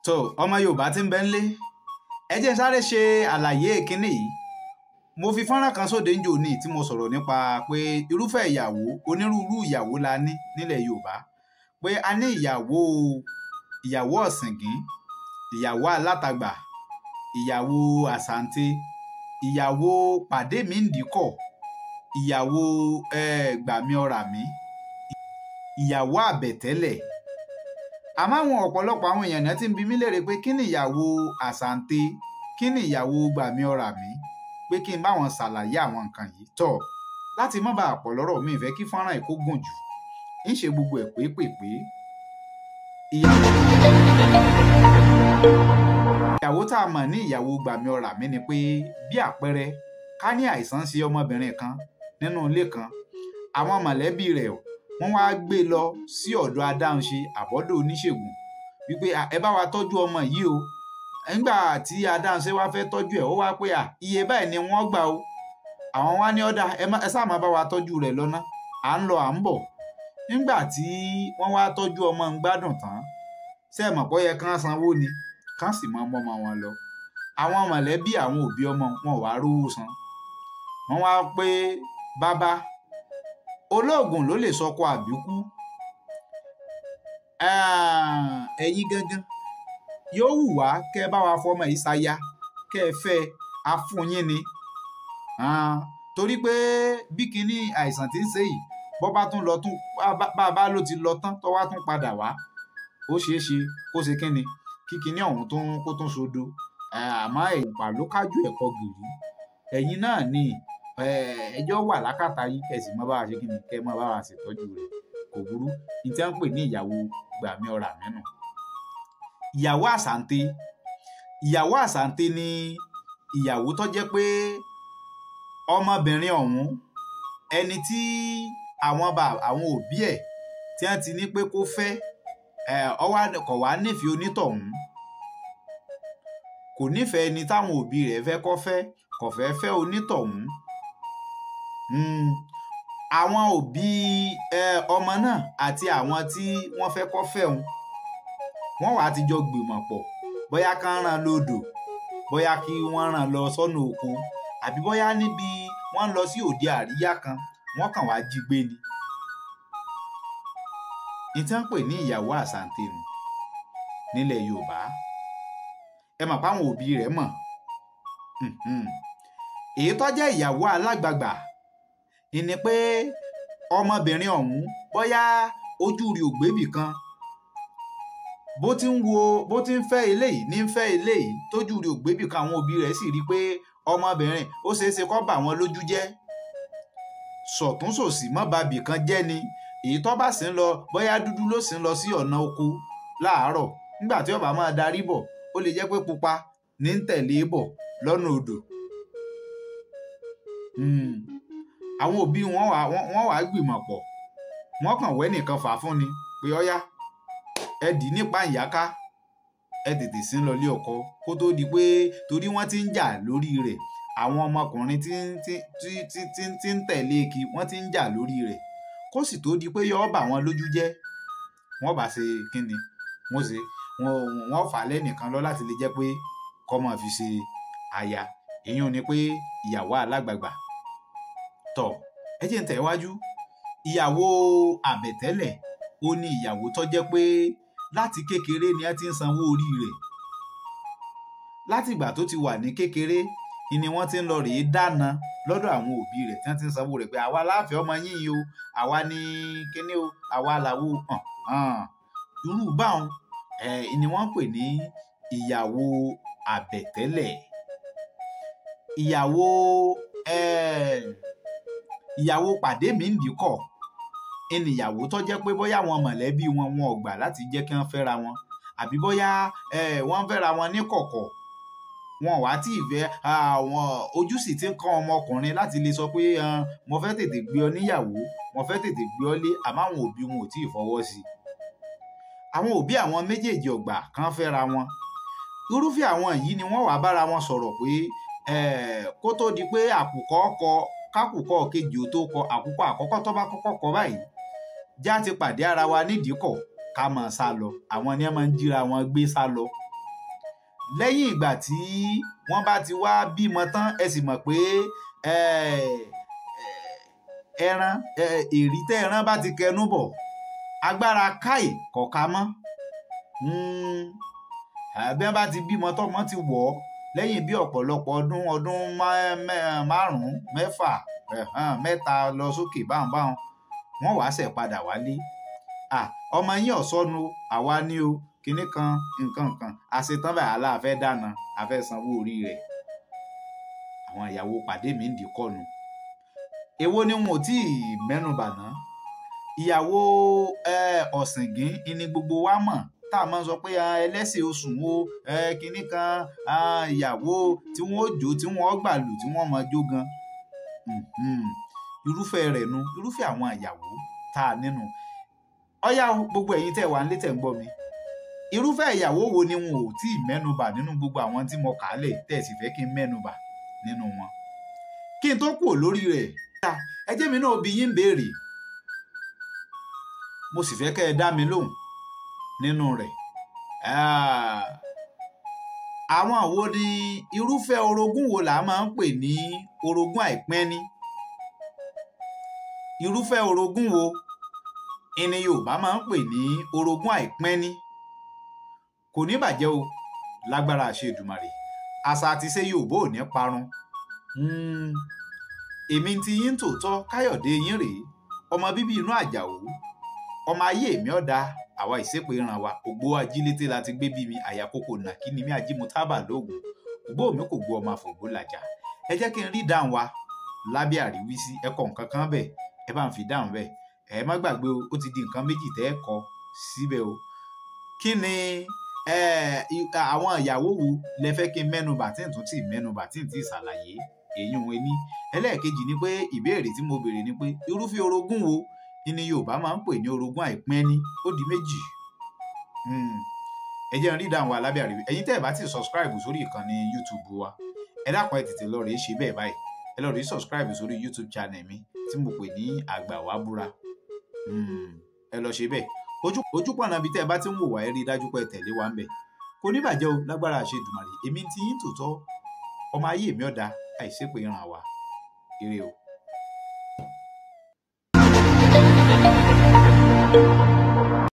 tó ọmọ Yorùbá tí ń bẹ ńlé ẹ jẹ́ n sáré ṣe àlàyé kínní yìí. Mo fi fọ́nrán kan sóde ńjọ́ ní tí mo sọ̀rọ̀ nípa pé irúfẹ́ ìyàwó onírúurú ìyàwó la ní nílẹ̀ Yorùbá, pé a ní ìyàwó ọ̀sìngín, ìyàwó alátagbà, ìyàwó àsàǹtẹ̀, ìyàwó pàdé mi ń dìkọ̀, ìyàwó gbàmí ọ̀rà mi, ìyàwó àbẹ̀tẹ́lẹ̀. Àmọ́ àwọn ọ̀pọ̀lọpọ̀ àwọn èèyàn náà ti ń bi mí léèrè pé kí ni ìyàwó àsàǹtẹ̀, kí ni ìyàwó gbàmí ọ̀rà mi, pé kí n bá wọn ṣàlàyé àwọn nǹkan yìí tọ̀. Láti má bàa pọ̀ lọ́rọ̀ mi ìfẹ́ kí fọ́nrán yìí kó gùn jù, ń ṣe gbogbo ẹ̀ pépèpé. Ìyàwó tá a mọ̀ ní ìyàwó gbàmí ọ̀rà mi ni pé bí àpẹẹrẹ ká ní àìsàn ṣe ọmọbìnrin kan nínú ilé kan, àwọn mọ̀lẹ́bí rẹ̀ wọ́n wá gbé lọ sí ọ̀dọ̀ adáhunṣe àbọ́dọ̀ oníṣègùn wípé ẹ bá wa tọ́jú ọmọ yìí o. Nígbà tí adáhunṣe wá fẹ́ tọ́jú ẹ̀ ó wá pé iye báyìí ni wọ́n gbà o. Àwọn wá ní ọ̀dà ẹ sáà máa bá wa tọ́jú rẹ̀ lọ́nà, à ń lọ à ń bọ̀. Nígbà tí wọ́n wá tọ́jú ọmọ ń gbádùn tán, ṣé ẹ mọ̀ pé ó yẹ kán sanwó ni kán sì máa mọ́ ọmọ wọn lọ. Àwọn mọ̀lẹ́bí àwọn òbí ọmọ wọn wá rówó san. Wọ́n wá pé bàbá olóògùn ló lè sọkọ àbíkú, ẹ̀yin gangan yóò wù wá kẹ́ ẹ bá wa fọmọ yìí ṣaya kẹ́ ẹ fẹ́ afúnyín ni. Torí pé bí kinní àìsàn tí ń ṣe yìí bọ́ bá tún lọ tún bá ló ti lọ tán tó wá tún padà wá, ó ṣeé ṣe kó ṣe kínni kí kinní ọ̀hún kó tún sodo. Àmọ́ ẹ̀pà ló kájú ẹ̀kọ́ gìrì, ẹ̀yin náà ni ẹjọ́ wà lákàtà yìí kẹ̀sì mọ́ bá wa ṣe kínni kẹ́ mọ́ bá wa ṣètọ́jú rẹ̀, kò burú. Ní tí wọ́n ń pè ní ìyàwó gbàmí ọ̀rà mẹ́nu. Ìyàwó àsàǹtẹ̀, ìyàwó àsàǹtẹ̀ ni ìyàwó tó jẹ́ pé ọmọbìnrin ọ̀hún ẹni tí àwọn òbí ẹ̀ tí wọ́n ti ní pé kó fẹ́ kò wá nífẹ̀ẹ́ onítọ̀hún, kò nífẹ̀ẹ́ ẹni táwọn òbí rẹ̀ fẹ́ kó fẹ́, kò fẹ́ fẹ́ onítọ̀hún. Àwọn òbí ọmọ náà àti àwọn tí wọ́n fẹ́ kó fẹ́ òun, wọ́n wá ti jọ gbìmọ̀ pọ̀ bóyá kán rán lódò, bóyá kí wọ́n rán lọ sọ́nà oko, àbí bóyá níbi wọ́n lọ sí òde àríyá kan wọ́n kàn wá jí gbé ni. Ní tí wọ́n pè ní ìyàwó àsàǹtẹ̀ nù nílẹ̀ Yorùbá. Ẹ mọ̀ páwọn òbí rẹ̀ mọ̀. Èyí tó jẹ́ ìyàwó alágbàgbà ni pé ọmọbìnrin ọ̀hún bóyá ojú rí ògbébì kan, bó ti ń fẹ́ eléyìí ní ń fẹ́ eléyìí tójú rí ògbébì kan, àwọn òbí rẹ̀ sì rí pé ọmọbìnrin ó ṣeéṣe kó bà wọ́n lójú jẹ́, sọ̀tún sòsì mọ́ bàbí kan jẹ́ ni. Èyí tó bá sì ń lọ bóyá dúdú ló sì ń lọ sí ọ̀nà oko láàárọ̀, nígbà tí ó bá máa darí bọ̀ ó lè jẹ́ pé pupa ní ń tẹ̀lé bọ̀ lọ́nà odò. Àwọn òbí wọn wá gbìmọ̀ pọ̀, wọ́n kàn wẹ́ nìkan fà fún ni pé ọ̀yá ẹ dì nípa ìyáká, ẹ tètè sí ń lọ ilé ọkọ kó tó di pé torí wọ́n ti ń jà lórí rẹ̀. Àwọn ọmọkùnrin tí ń tẹ̀lé kí wọ́n ti ń jà lórí rẹ̀ kó sì tó di pé yọ́ bà wọ́n lójú jẹ́, wọ́n bá ṣe kínni wọ́n fà lẹ́nìkan lọ láti lè jẹ́ pé kó máa fi ṣe aya. Èyí ni pé ìyàwó alágbàgbà. Tọ̀ ẹ jẹ́ ń tẹ̀ wájú. Ìyàwó àbẹ̀tẹ́lẹ̀ ó ní ìyàwó tó jẹ́ pé láti kékeré ni ẹ ti ń sanwó orí rẹ̀. Láti ìgbà tó ti wà ní kékeré ni wọ́n ti ń lọ rèé dáná lọ́dọ̀ àwọn òbí rẹ̀ tí wọ́n ti ń sanwó rẹ̀ pé àwa láàfẹ́ ọmọ yín o, àwa ní kíní o, àwa làwo irú báwọn ni wọ́n ń pè ní ìyàwó àbẹ̀tẹ́lẹ̀. Ìyàwó pàdé mi ń dìkọ̀ ẹni ìyàwó tó jẹ́ pé bóyá àwọn mọ̀lẹ́bí wọn ò gbà láti jẹ́ kí wọ́n fẹ́ra wọn, àbí bóyá wọ́n fẹ́ra wọn ní kọ̀kọ̀, wọn wá tí ìfẹ́ àwọn ojú sì ti ń kàn ọmọkùnrin láti lè sọ pé mo fẹ́ tètè gbé ọ níyàwó, mo fẹ́ tètè gbé ọ lé, àmọ́ àwọn òbí wọn ò tí ì fọwọ́ sí i. Àwọn òbí àwọn méjèèjì ò gbà kán fẹ́ra wọn. Irúfẹ́ àwọn yìí ni wọ́n wá bára wọn sọ̀rọ̀ pé kó tó di pé àkùkọ kọ kákùkọ kejì ó tó kọ, àkùkọ àkọ́kọ́ tó bá kọ́kọ́ kọ báyìí já ti pàdé ara wa nídìíkọ̀ ká máa sá lọ. Àwọn ni wọ́n máa ń jíra wọn gbé sá lọ lẹ́yìn ìgbà tí wọ́n bá ti wá bímọ tán ẹ sì mọ̀ pé ẹran èrí tẹ́ ẹran bá ti kẹnu bọ̀ agbára káì kọ̀ọ̀ká mọ́ bí wọ́n bá ti bímọ tọ́mọ ti wọ̀ ọ́ lẹ́yìn bí ọ̀pọ̀lọpọ̀ ọdún márùn-ún mẹ́fà mẹ́ta lọ sókè báwọn wọ́n wàá ṣẹ̀ padà wálé ọmọ yín ọ̀sọ́nu àwa ní o kinní kan nǹkan kan àṣetán báyìí aláàfẹ́ dáná àfẹ́ sanwó orí rẹ̀ àwọn ìyàwó pàdé mi ń dìkọ́nu èwo ni wọn ò tí ì mẹ́nubà ná ìyàwó ọ̀sìngín ni gbogbo wa mọ̀ tá a máa sọ pé ẹlẹ́sìn oṣù wo kinní kan ìyàwó tí wọ́n ó jó tí wọ́n ó gbàlù tí wọ́n mọ jó gan irúfẹ́ rẹ̀ nu irúfẹ́ àwọn ìyàwó tá a nínú ọ̀yá gbogbo ẹ̀yin tẹ́ wà ń lé tẹ̀ ń gbọ́ mi irúfẹ́ ìyàwó wo ni wọn ò tí ì mẹ́nubà nínú gbogbo àwọn tí mo kà á lẹ̀ tẹ̀ sì fẹ́ kí n mẹ́nubà nínú wọn kí n tó kù lórí rẹ̀ ẹ jẹ́ mi náà bí yín béèrè mo sì fẹ́ kẹ́ ẹ dá mi lóhùn nínú rẹ̀ àwọn wo ni irúfẹ́ orogún wo là máa ń pè ní orogún àìpẹ́ni irúfẹ́ orogún wo ìní Yorùbá máa ń pè ní orogún àìpẹ́ni kò ní bàjẹ́ o lágbára àṣẹ Èdùmàrè àṣà àti ṣe Yorùbá ò ní parun èmi ti yín tòótọ́ Káyọ̀dé yín rèé ọmọ bíbí inú Àjàó ọmọ ayé mi ọ̀dà àwa ìsépè ìran wa ògbó ajílété láti gbé bí mi àyàkókò nàkí ni mí ajímútábà lóògùn ògbó mi kò gbó ọmọ àfògbó làjà ẹ jẹ́ kí n rí dáhùn wa lábẹ́ àríwísí ẹ kọ nǹkan kan bẹ́ẹ̀ ẹ bá ń fi dáhùn bẹ́ẹ̀ ẹ má gbàgbé o ó ti di nǹkan méjì tẹ́ ẹ kọ síbẹ̀ o kí ni àwọn ìyàwó wo lẹ fẹ́ kí n mẹ́nubà tí n tún ti mẹ́nubà tí n ti ṣàlàyé èyí òun ẹni ẹlẹ́ẹ̀kejì ni pé ìbéèrè tí mo béèrè ni pé irúfẹ́ orogún wo ni Yorùbá máa ń pè ní orogún àìpẹ́ni ó di méjì ẹ jẹ́ n rí dáhùn wa lábẹ́ àríwí ẹ̀yin tẹ́ ẹ bá ti subscribe sórí ìkànnì YouTube wa ẹ dákun ẹ tètè lọ rèé ṣe bẹ́ẹ̀ báyìí ẹ lọ rèé subscribe sórí YouTube channel mi tí mo pè ní Àgbàwábúra ẹ lọ ṣe bẹ́ẹ̀ ojúpọ̀nà bíi tẹ́ ẹ bá ti ń wò wá ẹ rí i dájú pé ẹ tẹ̀lé wa ń bẹ̀ kò ní bàjẹ́ o lágbára àṣẹ Èdùmàrè èmi ti yín tòótọ́ ọmọ ayé mi ọ̀dà àìsépè ìran wa ire o.